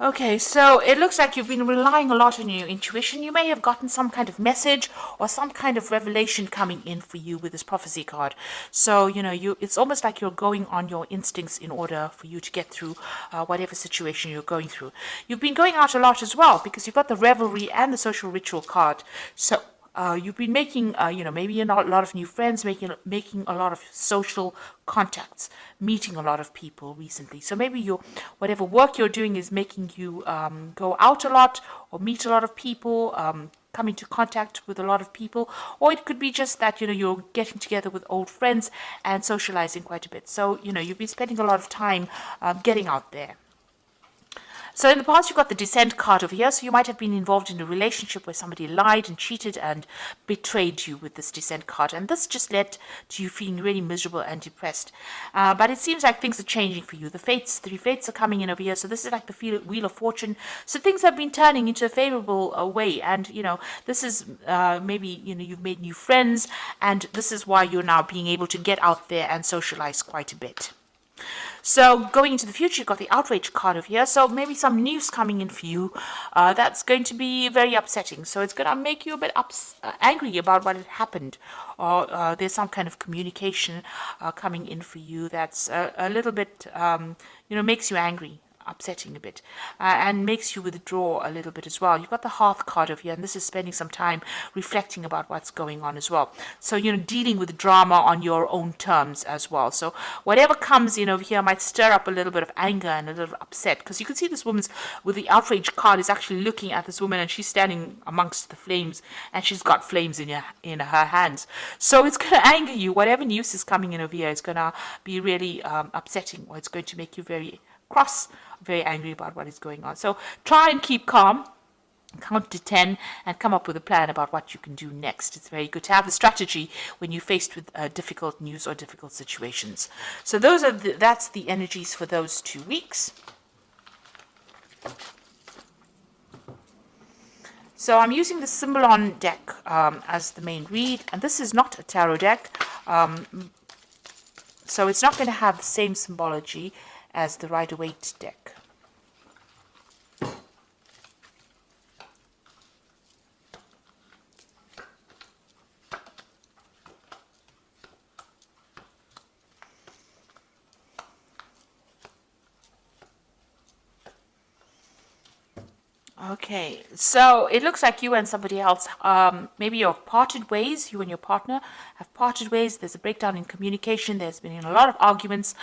Okay, so it looks like you've been relying a lot on your intuition. You may have gotten some kind of message or some kind of revelation coming in for you with this prophecy card. So, it's almost like you're going on your instincts in order for you to get through whatever situation you're going through. You've been going out a lot as well because you've got the revelry and the social ritual card. So, you've been making, maybe a lot of new friends, making a lot of social contacts, meeting a lot of people recently. So maybe whatever work you're doing is making you go out a lot or meet a lot of people, come into contact with a lot of people, or it could be just that you're getting together with old friends and socializing quite a bit. So you've been spending a lot of time getting out there. So in the past, you've got the Descent card over here. So you might have been involved in a relationship where somebody lied and cheated and betrayed you with this Descent card. And this just led to you feeling really miserable and depressed. But it seems like things are changing for you. The three fates are coming in over here. So this is like the Wheel of Fortune. So things have been turning into a favorable way. And, this is maybe, you've made new friends. And this is why you're now being able to get out there and socialize quite a bit. So going into the future, you've got the outrage card over here. So maybe some news coming in for you that's going to be very upsetting. So it's going to make you a bit angry about what had happened. Or there's some kind of communication coming in for you that's a little bit, makes you angry. Upsetting a bit and makes you withdraw a little bit as well. You've got the Hearth card over here, and this is spending some time reflecting about what's going on as well. So dealing with drama on your own terms as well. So whatever comes in over here might stir up a little bit of anger and a little upset, because you can see this woman's with the outrage card is actually looking at this woman, and she's standing amongst the flames, and she's got flames in her hands. So it's going to anger you. Whatever news is coming in over here is going to be really upsetting, or it's going to make you very cross, very angry about what is going on. So try and keep calm, count to 10, and come up with a plan about what you can do next. It's very good to have a strategy when you're faced with difficult news or difficult situations. So that's the energies for those 2 weeks. So I'm using the Symbolon deck as the main read, and this is not a tarot deck, so it's not going to have the same symbology as the Rider-Waite deck. Okay, so it looks like you and somebody else, maybe you've parted ways, you and your partner have parted ways. There's a breakdown in communication. There's been a lot of arguments,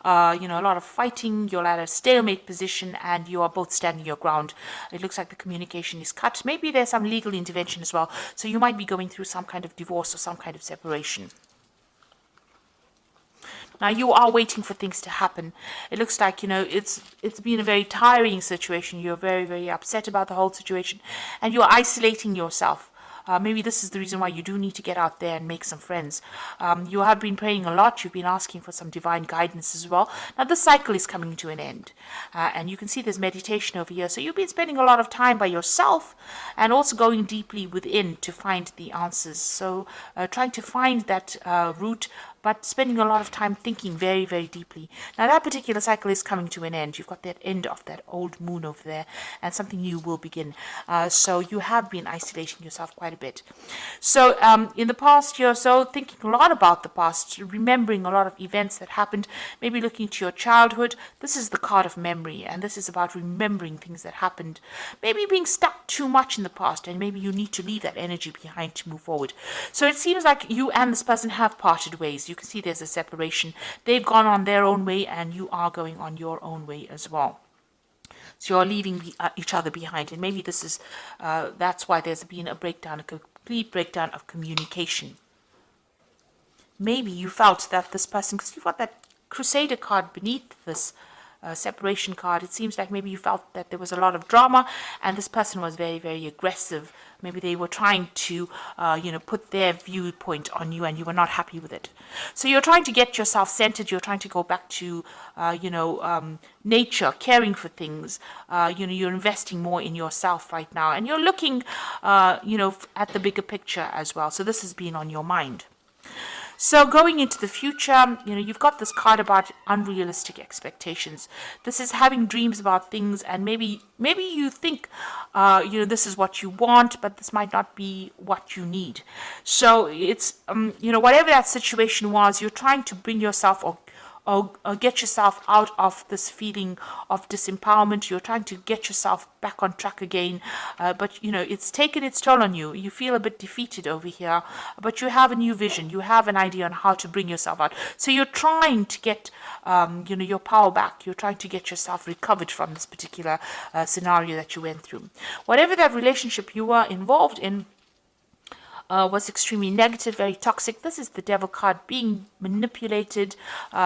a lot of fighting. You're at a stalemate position and you are both standing your ground. It looks like the communication is cut. Maybe there's some legal intervention as well. So you might be going through some kind of divorce or some kind of separation. Now you are waiting for things to happen. It looks like, it's been a very tiring situation. You're very, very upset about the whole situation, and you're isolating yourself. Maybe this is the reason why you do need to get out there and make some friends. You have been praying a lot. You've been asking for some divine guidance as well. Now, this cycle is coming to an end. And you can see there's meditation over here. So you've been spending a lot of time by yourself and also going deeply within to find the answers. So trying to find that root, but spending a lot of time thinking very, very deeply. Now, that particular cycle is coming to an end. You've got that end of that old moon over there, and something new will begin. So you have been isolating yourself quite a bit. So in the past, you're so thinking a lot about the past, remembering a lot of events that happened, maybe looking to your childhood. This is the card of memory, and this is about remembering things that happened. Maybe being stuck too much in the past, and maybe you need to leave that energy behind to move forward. So it seems like you and this person have parted ways. You can see there's a separation. They've gone on their own way, and you are going on your own way as well. So you're leaving each other behind, and maybe this is that's why there's been a breakdown, a complete breakdown of communication. Maybe you felt that this person, because you've got that Crusader card beneath this separation card, it seems like maybe you felt that there was a lot of drama, and this person was very, very aggressive. Maybe they were trying to, put their viewpoint on you, and you were not happy with it. So you're trying to get yourself centered. You're trying to go back to, nature, caring for things. You're investing more in yourself right now, and you're looking, at the bigger picture as well. So this has been on your mind. So going into the future, you've got this card about unrealistic expectations. This is having dreams about things, and maybe you think, this is what you want, but this might not be what you need. So it's, whatever that situation was, you're trying to bring yourself or get yourself out of this feeling of disempowerment. You're trying to get yourself back on track again, but it's taken its toll on you. You feel a bit defeated over here, but you have a new vision. You have an idea on how to bring yourself out. So you're trying to get your power back. You're trying to get yourself recovered from this particular scenario that you went through. Whatever that relationship you were involved in was extremely negative, very toxic. This is the devil card, being manipulated,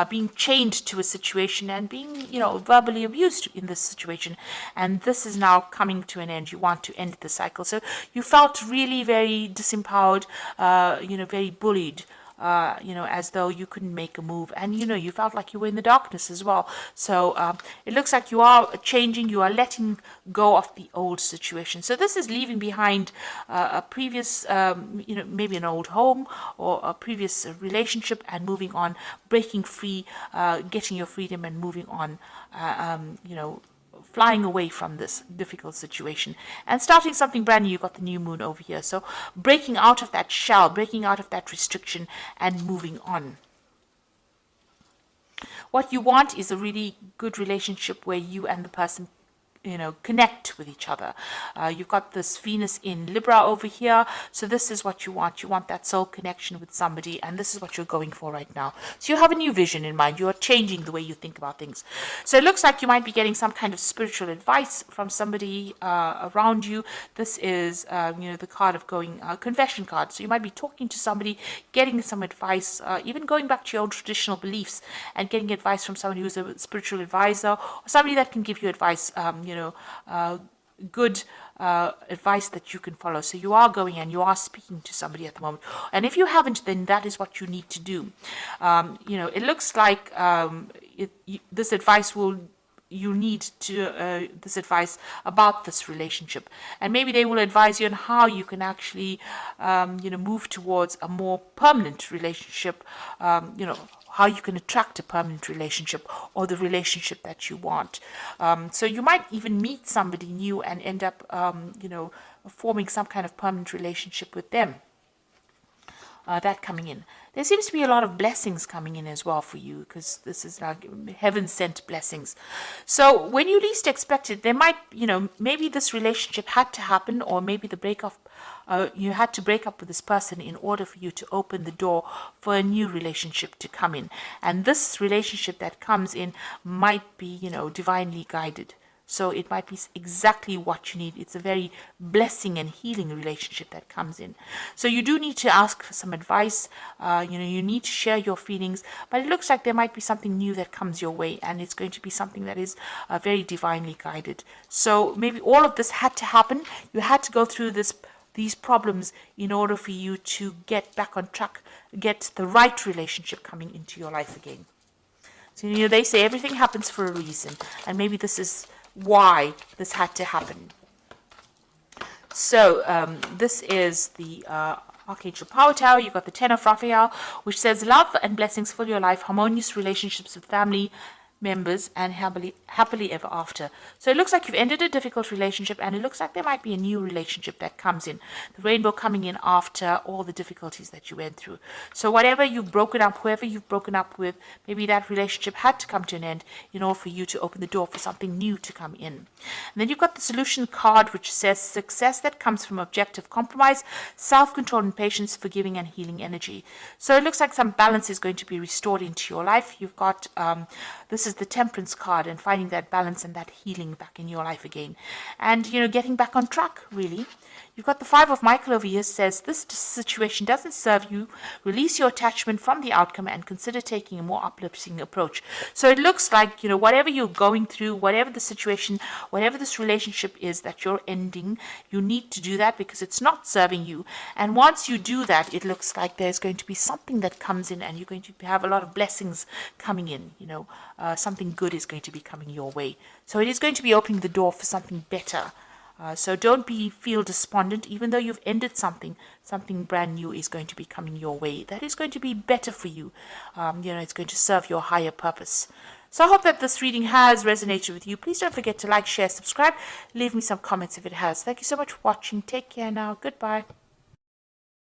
being chained to a situation, and being, verbally abused in this situation. And this is now coming to an end. You want to end the cycle. So you felt really very disempowered, very bullied. As though you couldn't make a move, and you felt like you were in the darkness as well. So it looks like you are changing, you are letting go of the old situation. So this is leaving behind a previous, maybe an old home or a previous relationship, and moving on, breaking free, getting your freedom, and moving on. Flying away from this difficult situation and starting something brand new. You've got the new moon over here. So breaking out of that shell, breaking out of that restriction, and moving on. What you want is a really good relationship where you and the person connect with each other. You've got this Venus in Libra over here. So this is what you want. You want that soul connection with somebody, and this is what you're going for right now. So you have a new vision in mind. You are changing the way you think about things. So it looks like you might be getting some kind of spiritual advice from somebody around you. This is, the card of going, confession card. So you might be talking to somebody, getting some advice, even going back to your own traditional beliefs and getting advice from somebody who's a spiritual advisor, or somebody that can give you advice, good advice that you can follow. So you are going and you are speaking to somebody at the moment. And if you haven't, then that is what you need to do. It looks like this advice you need to this advice about this relationship, and maybe they will advise you on how you can actually move towards a more permanent relationship, how you can attract a permanent relationship or the relationship that you want. So you might even meet somebody new and end up forming some kind of permanent relationship with them. That coming in. There seems to be a lot of blessings coming in as well for you, because this is like heaven-sent blessings. So when you least expect it, there might, maybe this relationship had to happen, or maybe the breakup, you had to break up with this person in order for you to open the door for a new relationship to come in. And this relationship that comes in might be, divinely guided. So it might be exactly what you need. It's a very blessing and healing relationship that comes in. So you do need to ask for some advice. You need to share your feelings. But it looks like there might be something new that comes your way. And it's going to be something that is very divinely guided. So maybe all of this had to happen. You had to go through these problems in order for you to get back on track, get the right relationship coming into your life again. So, they say everything happens for a reason. And maybe this is why this had to happen. So this is the Archangel Power Tower. You've got the Ten of Raphael, which says love and blessings fill your life, harmonious relationships with family members, and happily ever after. So it looks like you've ended a difficult relationship, and it looks like there might be a new relationship that comes in. The rainbow coming in after all the difficulties that you went through. So whatever you've broken up, whoever you've broken up with, maybe that relationship had to come to an end in order for you to open the door for something new to come in. And then you've got the solution card, which says success that comes from objective compromise, self-control and patience, forgiving and healing energy. So it looks like some balance is going to be restored into your life. You've got this is the Temperance card, and finding that balance and that healing back in your life again, and getting back on track, really. You've got the Five of Michael over here, says this situation doesn't serve you. Release your attachment from the outcome and consider taking a more uplifting approach. So it looks like, whatever you're going through, whatever the situation, whatever this relationship is that you're ending, you need to do that because it's not serving you. And once you do that, it looks like there's going to be something that comes in, and you're going to have a lot of blessings coming in. Something good is going to be coming your way. So it is going to be opening the door for something better So don't feel despondent, even though you've ended something. Something brand new is going to be coming your way. That is going to be better for you. It's going to serve your higher purpose. So I hope that this reading has resonated with you. Please don't forget to like, share, subscribe. Leave me some comments if it has. Thank you so much for watching. Take care now. Goodbye.